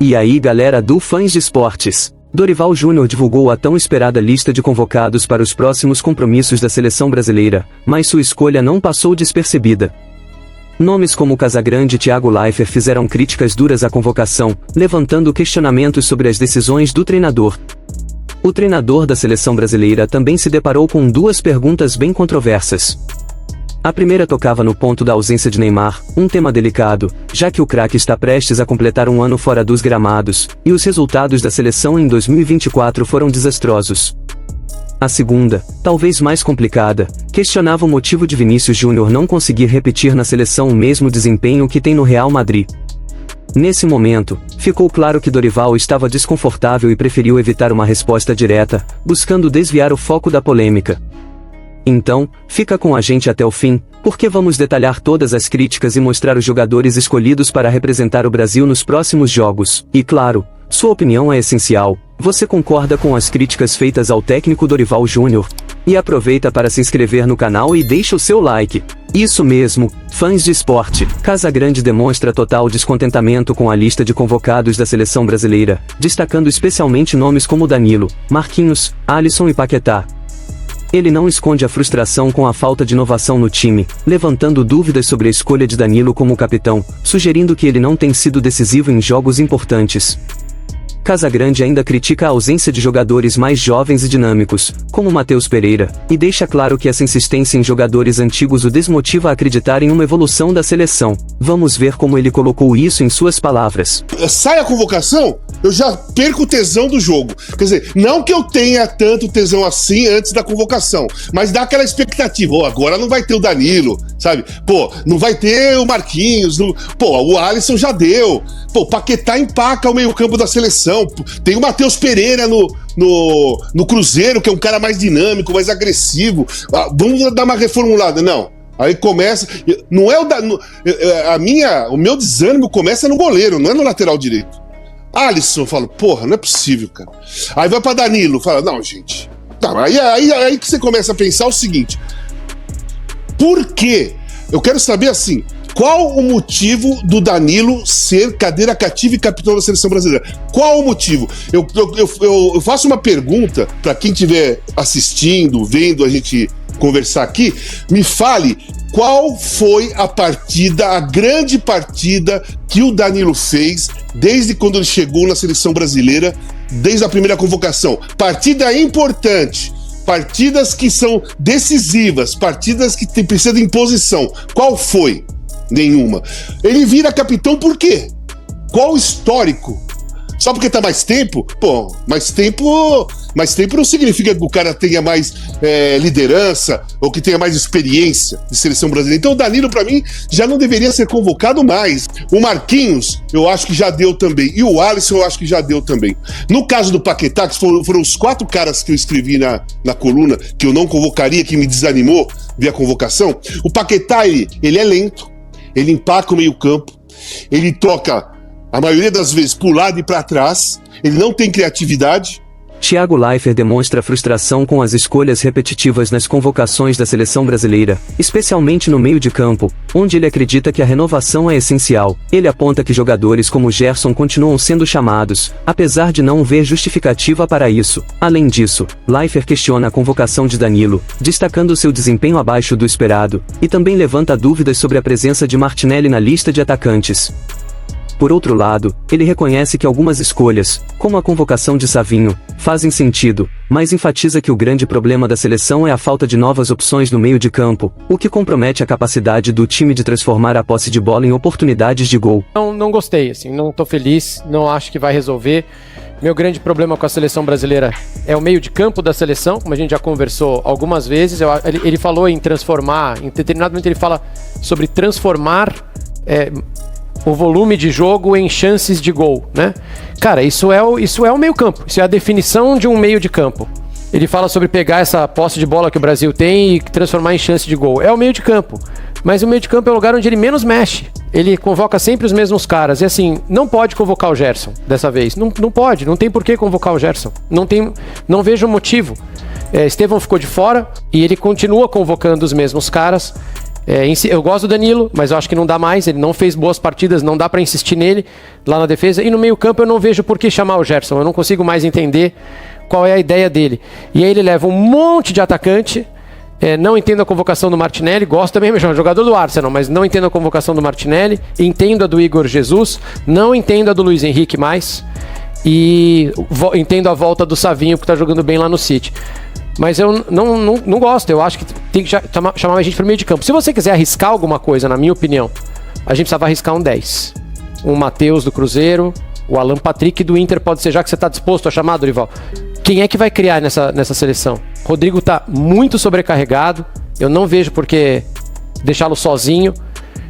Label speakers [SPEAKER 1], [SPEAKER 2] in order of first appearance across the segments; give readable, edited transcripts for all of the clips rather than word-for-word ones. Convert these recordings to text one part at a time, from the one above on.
[SPEAKER 1] E aí galera do Fãs de Esportes, Dorival Júnior divulgou a tão esperada lista de convocados para os próximos compromissos da seleção brasileira, mas sua escolha não passou despercebida. Nomes como Casagrande e Thiago Leifert fizeram críticas duras à convocação, levantando questionamentos sobre as decisões do treinador. O treinador da seleção brasileira também se deparou com duas perguntas bem controversas. A primeira tocava no ponto da ausência de Neymar, um tema delicado, já que o craque está prestes a completar um ano fora dos gramados, e os resultados da seleção em 2024 foram desastrosos. A segunda, talvez mais complicada, questionava o motivo de Vinícius Júnior não conseguir repetir na seleção o mesmo desempenho que tem no Real Madrid. Nesse momento, ficou claro que Dorival estava desconfortável e preferiu evitar uma resposta direta, buscando desviar o foco da polêmica. Então, fica com a gente até o fim, porque vamos detalhar todas as críticas e mostrar os jogadores escolhidos para representar o Brasil nos próximos jogos. E claro, sua opinião é essencial. Você concorda com as críticas feitas ao técnico Dorival Júnior? E aproveita para se inscrever no canal e deixa o seu like. Isso mesmo, fãs de esporte. Casagrande demonstra total descontentamento com a lista de convocados da seleção brasileira, destacando especialmente nomes como Danilo, Marquinhos, Alisson e Paquetá. Ele não esconde a frustração com a falta de inovação no time, levantando dúvidas sobre a escolha de Danilo como capitão, sugerindo que ele não tem sido decisivo em jogos importantes. Casagrande ainda critica a ausência de jogadores mais jovens e dinâmicos, como Matheus Pereira, e deixa claro que essa insistência em jogadores antigos o desmotiva a acreditar em uma evolução da seleção. Vamos ver como ele colocou isso em suas palavras.
[SPEAKER 2] Sai a convocação, eu já perco o tesão do jogo. Quer dizer, não que eu tenha tanto tesão assim antes da convocação, mas dá aquela expectativa. Agora não vai ter o Danilo, sabe? Não vai ter o Marquinhos. O Alisson já deu. O Paquetá empaca o meio-campo da seleção. Tem o Matheus Pereira no Cruzeiro, que é um cara mais dinâmico, mais agressivo. Vamos dar uma reformulada. Não. Aí começa. Não é o meu desânimo começa no goleiro, não é no lateral direito. Alisson, eu falo, não é possível, cara. Aí vai pra Danilo, fala, não, gente. Tá, aí que você começa a pensar o seguinte: por quê? Eu quero saber assim. Qual o motivo do Danilo ser cadeira cativa e capitão da seleção brasileira? Qual o motivo? Eu faço uma pergunta para quem estiver assistindo, vendo a gente conversar aqui. Me fale qual foi a grande partida que o Danilo fez desde quando ele chegou na seleção brasileira, desde a primeira convocação. Partida importante. Partidas que são decisivas, partidas que precisam de imposição. Qual foi? Nenhuma. Ele vira capitão por quê? Qual o histórico? Só porque tá mais tempo? Mais tempo não significa que o cara tenha mais liderança ou que tenha mais experiência de seleção brasileira. Então o Danilo, pra mim, já não deveria ser convocado mais. O Marquinhos, eu acho que já deu também. E o Alisson, eu acho que já deu também. No caso do Paquetá, que foram os 4 caras que eu escrevi na coluna, que eu não convocaria, que me desanimou via convocação, o Paquetá, ele é lento. Ele empaca o meio-campo, ele toca, a maioria das vezes, pro lado e para trás, ele não tem criatividade.
[SPEAKER 1] Thiago Leifert demonstra frustração com as escolhas repetitivas nas convocações da seleção brasileira, especialmente no meio de campo, onde ele acredita que a renovação é essencial. Ele aponta que jogadores como Gerson continuam sendo chamados, apesar de não ver justificativa para isso. Além disso, Leifert questiona a convocação de Danilo, destacando seu desempenho abaixo do esperado, e também levanta dúvidas sobre a presença de Martinelli na lista de atacantes. Por outro lado, ele reconhece que algumas escolhas, como a convocação de Savinho, fazem sentido, mas enfatiza que o grande problema da seleção é a falta de novas opções no meio de campo, o que compromete a capacidade do time de transformar a posse de bola em oportunidades de gol.
[SPEAKER 3] Não gostei, não tô feliz, não acho que vai resolver. Meu grande problema com a seleção brasileira é o meio de campo da seleção, como a gente já conversou algumas vezes. Ele falou em transformar, em determinado momento ele fala sobre transformar o volume de jogo em chances de gol, né? Cara, isso é o meio campo, isso é a definição de um meio de campo. Ele fala sobre pegar essa posse de bola que o Brasil tem e transformar em chance de gol. É o meio de campo, mas o meio de campo é o lugar onde ele menos mexe. Ele convoca sempre os mesmos caras, e assim, não pode convocar o Gerson dessa vez, não pode, não tem por que convocar o Gerson, não vejo motivo. Estevão ficou de fora e ele continua convocando os mesmos caras. Eu gosto do Danilo, mas eu acho que não dá mais. Ele não fez boas partidas, não dá para insistir nele lá na defesa. E no meio-campo eu não vejo por que chamar o Gerson. Eu não consigo mais entender qual é a ideia dele. E aí ele leva um monte de atacante. Não entendo a convocação do Martinelli. Gosto também, é jogador do Arsenal, mas não entendo a convocação do Martinelli. Entendo a do Igor Jesus. Não entendo a do Luiz Henrique mais. E entendo a volta do Savinho, que está jogando bem lá no City. Mas eu não gosto. Eu acho que tem que chamar mais gente para o meio de campo. Se você quiser arriscar alguma coisa, na minha opinião, a gente precisava arriscar um 10. Um Matheus do Cruzeiro, o Alan Patrick do Inter pode ser, já que você está disposto a chamar, Dorival. Quem é que vai criar nessa seleção? Rodrigo está muito sobrecarregado. Eu não vejo por que deixá-lo sozinho.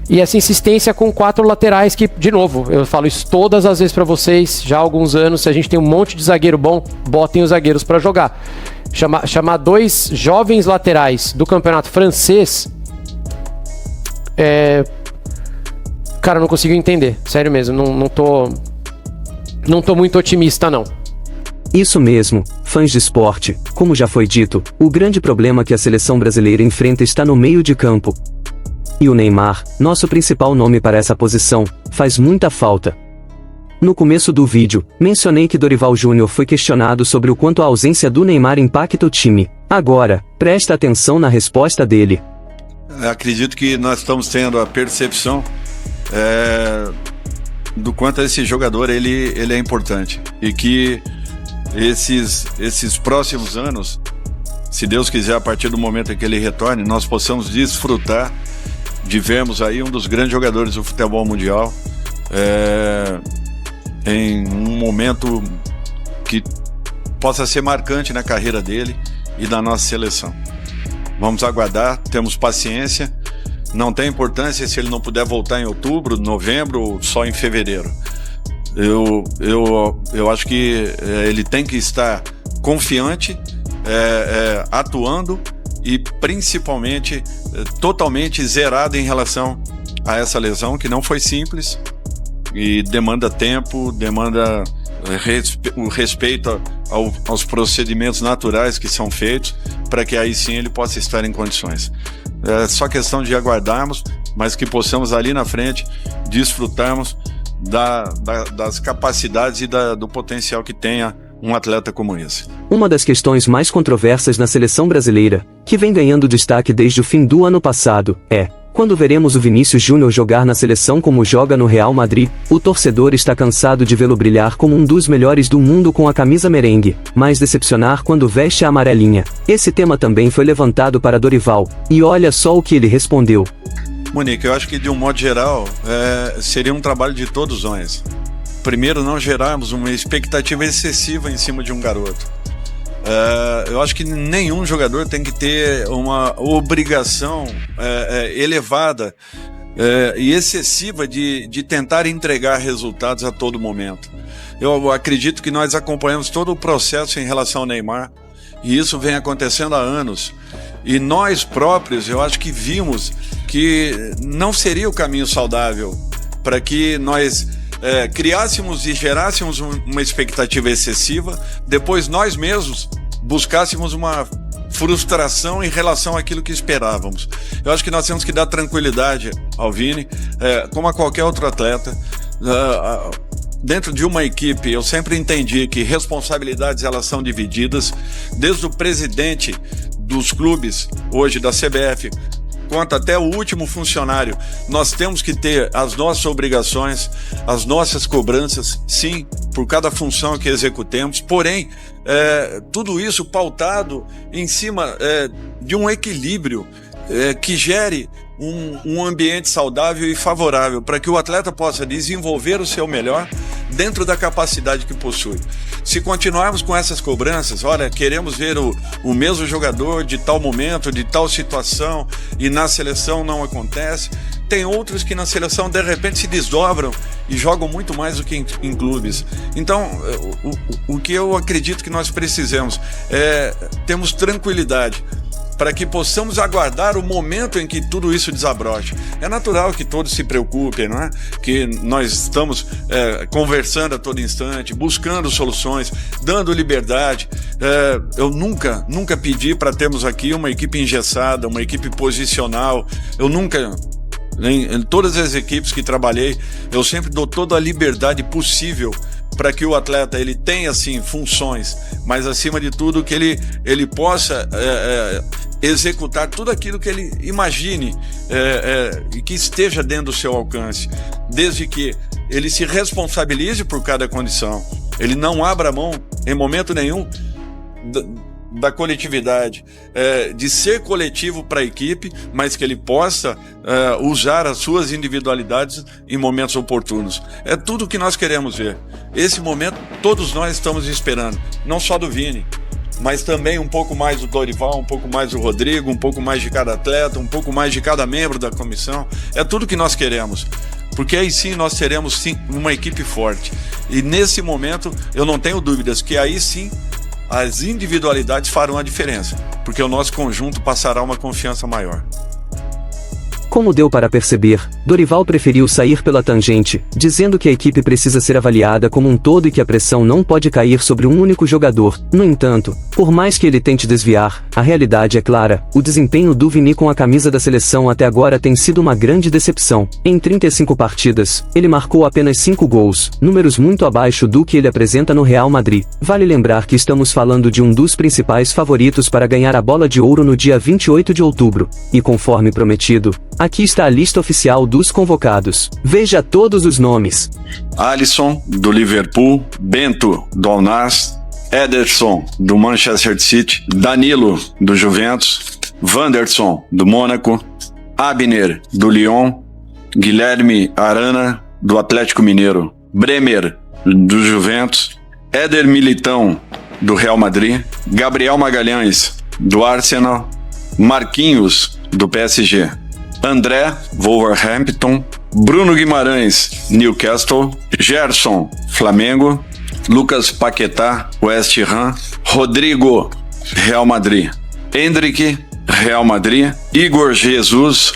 [SPEAKER 3] E essa insistência com 4 laterais que, de novo, eu falo isso todas as vezes para vocês, já há alguns anos, se a gente tem um monte de zagueiro bom, botem os zagueiros para jogar. Chamar 2 jovens laterais do campeonato francês, cara, eu não consigo entender, sério mesmo, não tô muito otimista não.
[SPEAKER 1] Isso mesmo, fãs de esporte, como já foi dito, o grande problema que a seleção brasileira enfrenta está no meio de campo. E o Neymar, nosso principal nome para essa posição, faz muita falta. No começo do vídeo, mencionei que Dorival Júnior foi questionado sobre o quanto a ausência do Neymar impacta o time. Agora, presta atenção na resposta dele.
[SPEAKER 4] Acredito que nós estamos tendo a percepção do quanto esse jogador ele é importante. E que esses próximos anos, se Deus quiser, a partir do momento em que ele retorne, nós possamos desfrutar de vermos aí um dos grandes jogadores do futebol mundial em um momento que possa ser marcante na carreira dele e da nossa seleção. Vamos aguardar, temos paciência, não tem importância se ele não puder voltar em outubro, novembro ou só em fevereiro. Eu acho que ele tem que estar confiante, atuando e principalmente totalmente zerado em relação a essa lesão que não foi simples e demanda tempo, demanda o respeito aos procedimentos naturais que são feitos para que aí sim ele possa estar em condições. É só questão de aguardarmos, mas que possamos ali na frente desfrutarmos das capacidades e do potencial que tenha um atleta como esse.
[SPEAKER 1] Uma das questões mais controversas na seleção brasileira, que vem ganhando destaque desde o fim do ano passado, quando veremos o Vinícius Júnior jogar na seleção como joga no Real Madrid. O torcedor está cansado de vê-lo brilhar como um dos melhores do mundo com a camisa merengue, mas decepcionar quando veste a amarelinha. Esse tema também foi levantado para Dorival, e olha só o que ele respondeu.
[SPEAKER 4] Monique, eu acho que de um modo geral, seria um trabalho de todos nós. Primeiro, não gerarmos uma expectativa excessiva em cima de um garoto. Eu acho que nenhum jogador tem que ter uma obrigação elevada e excessiva de tentar entregar resultados a todo momento. Eu acredito que nós acompanhamos todo o processo em relação ao Neymar, e isso vem acontecendo há anos. E nós próprios, eu acho que vimos que não seria o caminho saudável para que nós criássemos e gerássemos uma expectativa excessiva, depois nós mesmos buscássemos uma frustração em relação àquilo que esperávamos. Eu acho que nós temos que dar tranquilidade ao Vini, como a qualquer outro atleta. Dentro de uma equipe, eu sempre entendi que responsabilidades elas são divididas, desde o presidente dos clubes, hoje da CBF, quanto até o último funcionário. Nós temos que ter as nossas obrigações, as nossas cobranças, sim, por cada função que executemos, porém, tudo isso pautado em cima de um equilíbrio que gere um ambiente saudável e favorável para que o atleta possa desenvolver o seu melhor dentro da capacidade que possui. Se continuarmos com essas cobranças, olha, queremos ver o mesmo jogador de tal momento, de tal situação, e na seleção não acontece. Tem outros que na seleção de repente se desdobram e jogam muito mais do que em clubes. Então, o que eu acredito que nós precisamos temos tranquilidade para que possamos aguardar o momento em que tudo isso desabroche. É natural que todos se preocupem, não é? Que nós estamos conversando a todo instante, buscando soluções, dando liberdade. Eu nunca pedi para termos aqui uma equipe engessada, uma equipe posicional. Eu nunca... Em todas as equipes que trabalhei, eu sempre dou toda a liberdade possível para que o atleta ele tenha sim funções, mas acima de tudo que ele possa executar tudo aquilo que ele imagine e que esteja dentro do seu alcance, desde que ele se responsabilize por cada condição, ele não abra mão em momento nenhum da coletividade, de ser coletivo para a equipe, mas que ele possa usar as suas individualidades em momentos oportunos. É tudo que nós queremos ver. Esse momento todos nós estamos esperando, não só do Vini, mas também um pouco mais do Dorival, um pouco mais do Rodrigo, um pouco mais de cada atleta, um pouco mais de cada membro da comissão. É tudo que nós queremos, porque aí sim nós teremos sim uma equipe forte. E nesse momento eu não tenho dúvidas que aí sim as individualidades farão a diferença, porque o nosso conjunto passará uma confiança maior.
[SPEAKER 1] Como deu para perceber, Dorival preferiu sair pela tangente, dizendo que a equipe precisa ser avaliada como um todo e que a pressão não pode cair sobre um único jogador. No entanto, por mais que ele tente desviar, a realidade é clara: o desempenho do Vini com a camisa da seleção até agora tem sido uma grande decepção. Em 35 partidas, ele marcou apenas 5 gols, números muito abaixo do que ele apresenta no Real Madrid. Vale lembrar que estamos falando de um dos principais favoritos para ganhar a Bola de Ouro no dia 28 de outubro. E conforme prometido, aqui está a lista oficial dos convocados. Veja todos os nomes:
[SPEAKER 4] Alisson, do Liverpool; Bento, do Al Nassr; Ederson, do Manchester City; Danilo, do Juventus; Wanderson, do Mônaco; Abner, do Lyon; Guilherme Arana, do Atlético Mineiro; Bremer, do Juventus; Éder Militão, do Real Madrid; Gabriel Magalhães, do Arsenal; Marquinhos, do PSG; André, Wolverhampton; Bruno Guimarães, Newcastle; Gerson, Flamengo; Lucas Paquetá, West Ham; Rodrigo, Real Madrid; Endrick, Real Madrid; Igor Jesus,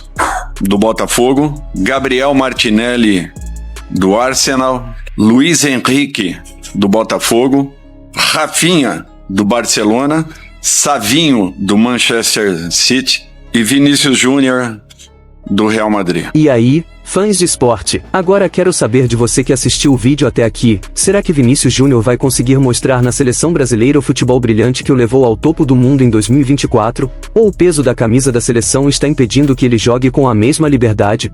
[SPEAKER 4] do Botafogo; Gabriel Martinelli, do Arsenal; Luiz Henrique, do Botafogo; Rafinha, do Barcelona; Savinho, do Manchester City; e Vinícius Júnior, do Real Madrid.
[SPEAKER 1] E aí, fãs de esporte, agora quero saber de você que assistiu o vídeo até aqui: será que Vinícius Júnior vai conseguir mostrar na seleção brasileira o futebol brilhante que o levou ao topo do mundo em 2024? Ou o peso da camisa da seleção está impedindo que ele jogue com a mesma liberdade?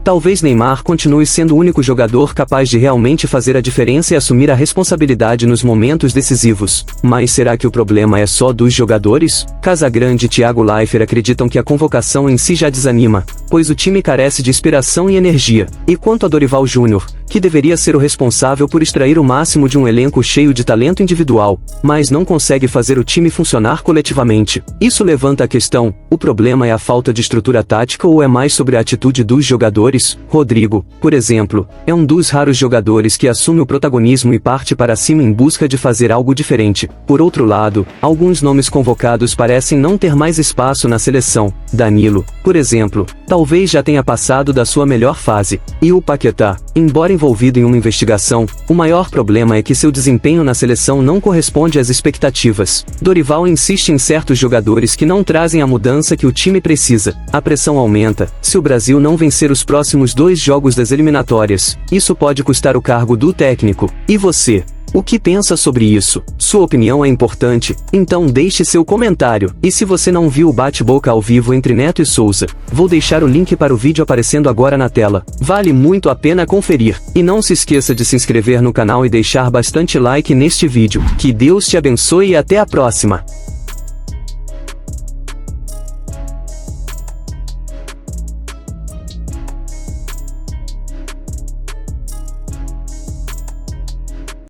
[SPEAKER 1] Talvez Neymar continue sendo o único jogador capaz de realmente fazer a diferença e assumir a responsabilidade nos momentos decisivos. Mas será que o problema é só dos jogadores? Casagrande e Thiago Leifert acreditam que a convocação em si já desanima, pois o time carece de inspiração e energia. E quanto a Dorival Júnior, que deveria ser o responsável por extrair o máximo de um elenco cheio de talento individual, mas não consegue fazer o time funcionar coletivamente. Isso levanta a questão: o problema é a falta de estrutura tática ou é mais sobre a atitude dos jogadores? Rodrigo, por exemplo, é um dos raros jogadores que assume o protagonismo e parte para cima em busca de fazer algo diferente. Por outro lado, alguns nomes convocados parecem não ter mais espaço na seleção. Danilo, por exemplo, talvez já tenha passado da sua melhor fase. E o Paquetá, embora envolvido em uma investigação, o maior problema é que seu desempenho na seleção não corresponde às expectativas. Dorival insiste em certos jogadores que não trazem a mudança que o time precisa. A pressão aumenta: se o Brasil não vencer os próximos 2 jogos das eliminatórias, isso pode custar o cargo do técnico. E você? O que pensa sobre isso? Sua opinião é importante, então deixe seu comentário. E se você não viu o bate-boca ao vivo entre Neto e Souza, vou deixar o link para o vídeo aparecendo agora na tela. Vale muito a pena conferir. E não se esqueça de se inscrever no canal e deixar bastante like neste vídeo. Que Deus te abençoe e até a próxima!